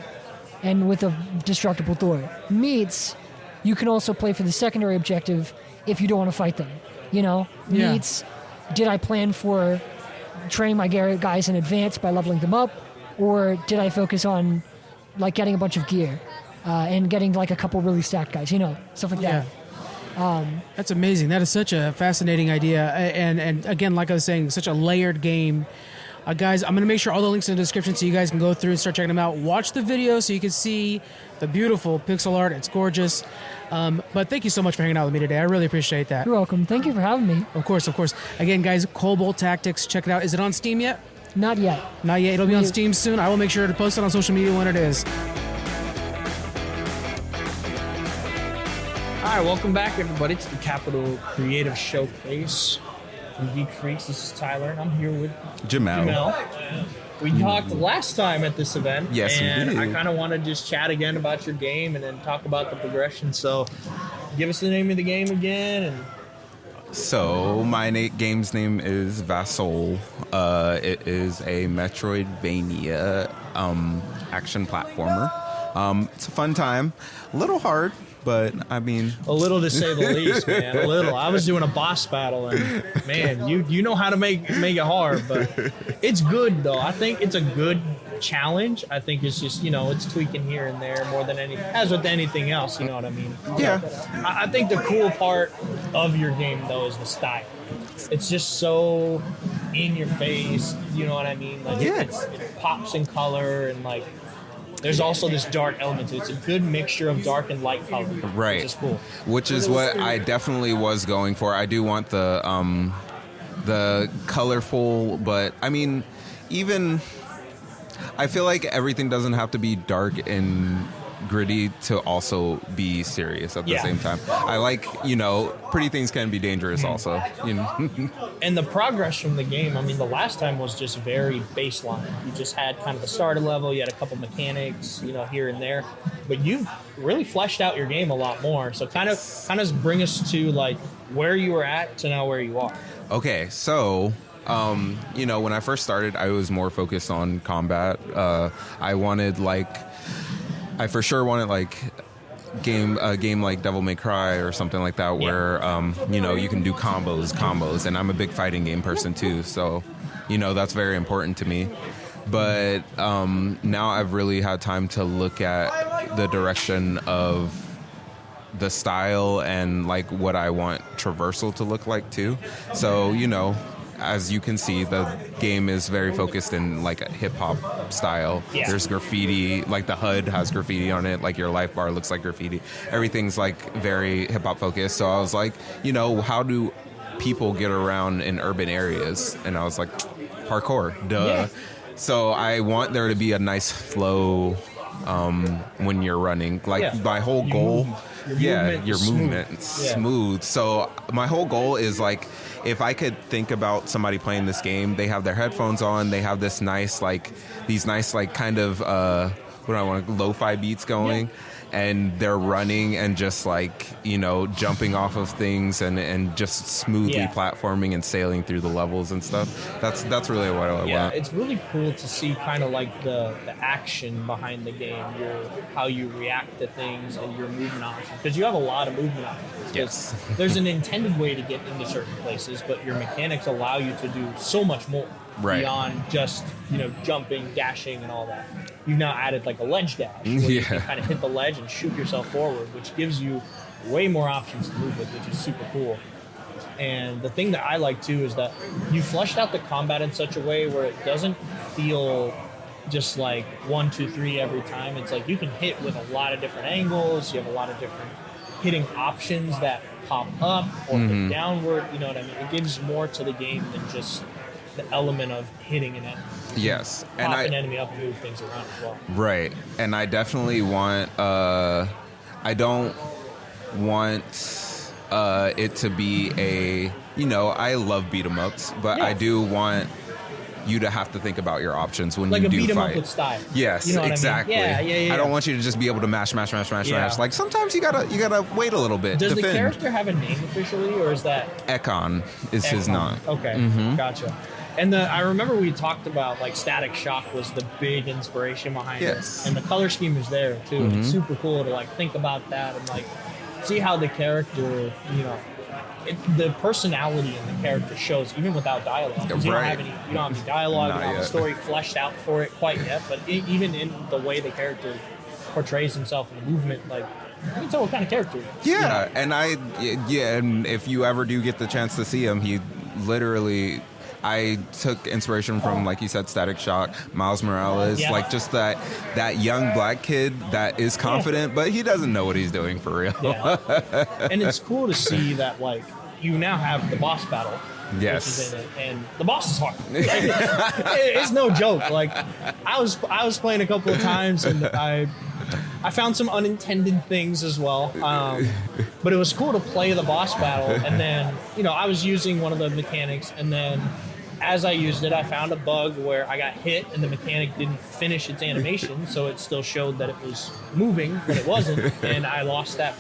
and with a destructible door. Meets, you can also play for the secondary objective if you don't want to fight them. You know? Yeah. Meets, did I plan for training my guys in advance by leveling them up, or did I focus on like getting a bunch of gear and getting like a couple really stacked guys, you know, stuff like that. That's amazing. That is such a fascinating idea, and again, like I was saying, such a layered game. Guys, I'm going to make sure all the links in the description so you guys can go through and start checking them out. Watch the video so you can see the beautiful pixel art. It's gorgeous. But thank you so much for hanging out with me today. I really appreciate that. You're welcome. Thank you for having me. Of course, of course. Again, guys, Kobold Tactics. Check it out. Is it on Steam yet? Not yet. Not yet. It'll be on Steam soon. I will make sure to post it on social media when it is. All right, welcome back, everybody, to the Capital Creative Showcase. From Geek Freaks, this is Tyler, and I'm here with Jamel. We talked last time at this event, and I kind of want to just chat again about your game and then talk about the progression. So, give us the name of the game again. So, my game's name is Valhallen. It is a Metroidvania action platformer. It's a fun time, a little hard. But, I mean... A little, to say the least, man. A little. I was doing a boss battle, and, man, you know how to make it hard, but it's good, though. I think it's a good challenge. I think it's just, you know, it's tweaking here and there more than as with anything else, you know what I mean? Yeah. I think the cool part of your game, though, is the style. It's just so in your face, you know what I mean? Like, it pops in color, and, like... There's also this dark element to it. It's a good mixture of dark and light color, right? Which is cool. Which is what I definitely was going for. I do want the colorful, but I mean, even I feel like everything doesn't have to be dark and gritty to also be serious at the same time. I like, you know, pretty things can be dangerous also, you know. And the progress from the game, I mean, the last time was just very baseline. You just had kind of the starter level, you had a couple mechanics, you know, here and there, but you've really fleshed out your game a lot more. So kind of bring us to like where you were at to now where you are. Okay, so you know, when I first started, I was more focused on combat. I wanted like I for sure wanted like a game like Devil May Cry or something like that, where you can do combos, and I'm a big fighting game person too, so that's very important to me. But now I've really had time to look at the direction of the style and like what I want traversal to look like too. So as you can see, the game is very focused in like a hip-hop style. There's graffiti, like the HUD has graffiti on it, like your life bar looks like graffiti. Everything's like very hip-hop focused. So I was like, how do people get around in urban areas? And I was like, parkour, duh. So I want there to be a nice flow when you're running. Like my whole goal... Your movement smooth. So my whole goal is like, if I could think about somebody playing this game, they have their headphones on, they have this nice kind of lo-fi beats going, and they're running and just like jumping off of things and just smoothly platforming and sailing through the levels and stuff. That's really what I want. Yeah, it's really cool to see kind of like the action behind the game, how you react to things and your movement options, because you have a lot of movement options. Yes. There's an intended way to get into certain places, but your mechanics allow you to do so much more beyond just jumping, dashing, and all that. You've now added like a ledge dash, where you can kind of hit the ledge and shoot yourself forward, which gives you way more options to move with, which is super cool. And the thing that I like too is that you fleshed out the combat in such a way where it doesn't feel just like 1, 2, 3 every time. It's like you can hit with a lot of different angles. You have a lot of different hitting options that pop up or hit downward. You know what I mean? It gives more to the game than just the element of hitting an enemy. Yes, and pop an enemy up and move things around as well. Right, and I definitely want. I don't want it to be a. I love beat 'em ups, but I do want you to have to think about your options when like you do fight. Like a beat 'em up with style. Yes, exactly. I mean? Yeah. I don't want you to just be able to mash. Like sometimes you gotta wait a little bit. Does the character have a name officially, or is that Ekon is his name? Okay, gotcha. And I remember we talked about like Static Shock was the big inspiration behind it, and the color scheme is there too. And it's super cool to like think about that and like see how the character, the personality in the character shows even without dialogue. You don't have any dialogue, you don't have a story fleshed out for it quite yet. But even in the way the character portrays himself in the movement, like you can tell what kind of character he is. Yeah, and and if you ever do get the chance to see him, he literally. I took inspiration from, like you said, Static Shock, Miles Morales, like just that young black kid that is confident, but he doesn't know what he's doing for real. And it's cool to see that, like, you now have the boss battle. Yes. Which is in it, and the boss is hard. It's no joke. Like, I was playing a couple of times, and I found some unintended things as well. But it was cool to play the boss battle, and then I was using one of the mechanics, and then as I used it, I found a bug where I got hit and the mechanic didn't finish its animation, so it still showed that it was moving, but it wasn't, and I lost that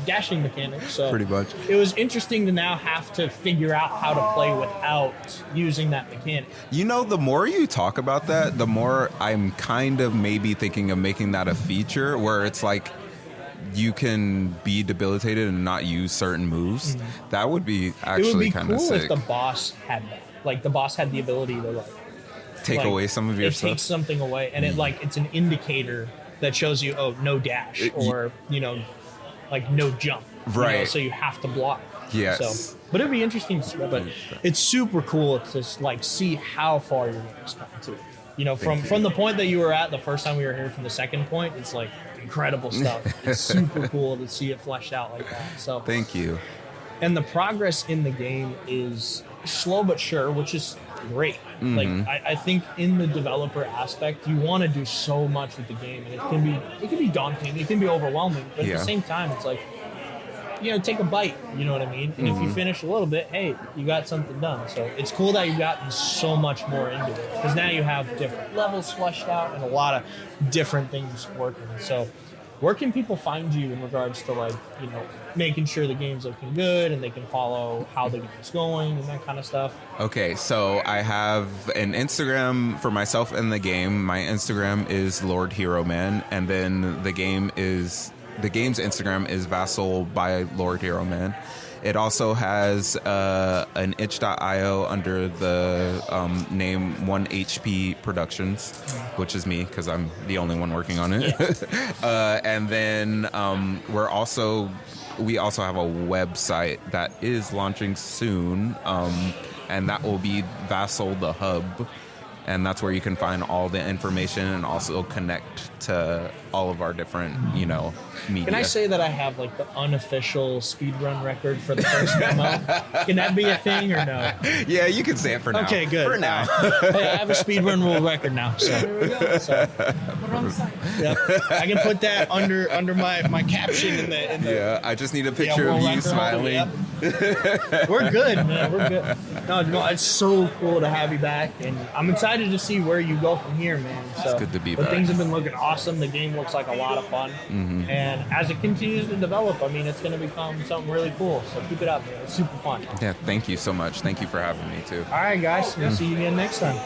dashing mechanic. So pretty much, it was interesting to now have to figure out how to play without using that mechanic. The more you talk about that, the more I'm kind of maybe thinking of making that a feature where it's like you can be debilitated and not use certain moves. That would be actually kind of sick. It would be cool if the boss had that. Like the boss had the ability to take away some of your stuff. It takes something away, and it's an indicator that shows you, no dash, or like no jump. Right. So you have to block. Yes. So, but it'd be interesting to see. But it's super cool to like see how far your game has come to. From the point that you were at the first time we were here, from the second point, it's like incredible stuff. It's super cool to see it fleshed out like that. So thank you. And the progress in the game is slow but sure, which is great. Like I think in the developer aspect, you want to do so much with the game, and it can be daunting, it can be overwhelming, but at the same time, it's like take a bite. You know what I mean? And if you finish a little bit, hey, you got something done. So it's cool that you've gotten so much more into it, because now you have different levels fleshed out and a lot of different things working. So where can people find you in regards to like, making sure the game's looking good and they can follow how the game's going and that kind of stuff? Okay, so I have an Instagram for myself and the game. My Instagram is Lord Hero Man, and then the game's Instagram is Vassal by Lord Hero Man. It also has an itch.io under the name 1HP Productions, which is me because I'm the only one working on it. And then we also have a website that is launching soon, and that will be Vassal the Hub. And that's where you can find all the information and also connect to all of our different, media. Can I say that I have like the unofficial speedrun record for the first demo? Can that be a thing or no? Yeah, you can say it for now. Okay, good. For now. Hey, I have a speedrun world record now. So there we go. So, put it on the site. Yep. I can put that under my caption in the Yeah, I just need a picture of you smiling. Yep. We're good, man. We're good. No, it's so cool to have you back, and I'm excited to see where you go from here, man. So, it's good to be back. Things have been looking awesome. The game looks like a lot of fun, and as it continues to develop, I mean, it's going to become something really cool. So keep it up, man. It's super fun. Yeah, thank you so much. Thank you for having me too. All right, guys. We'll see you again next time.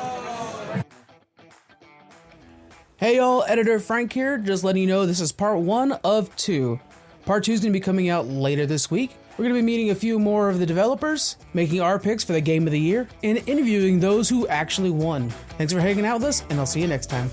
Hey y'all, Editor Frank here, just letting you know this is part 1 of 2. Part 2 is going to be coming out later this week. We're going to be meeting a few more of the developers, making our picks for the Game of the Year, and interviewing those who actually won. Thanks for hanging out with us, and I'll see you next time.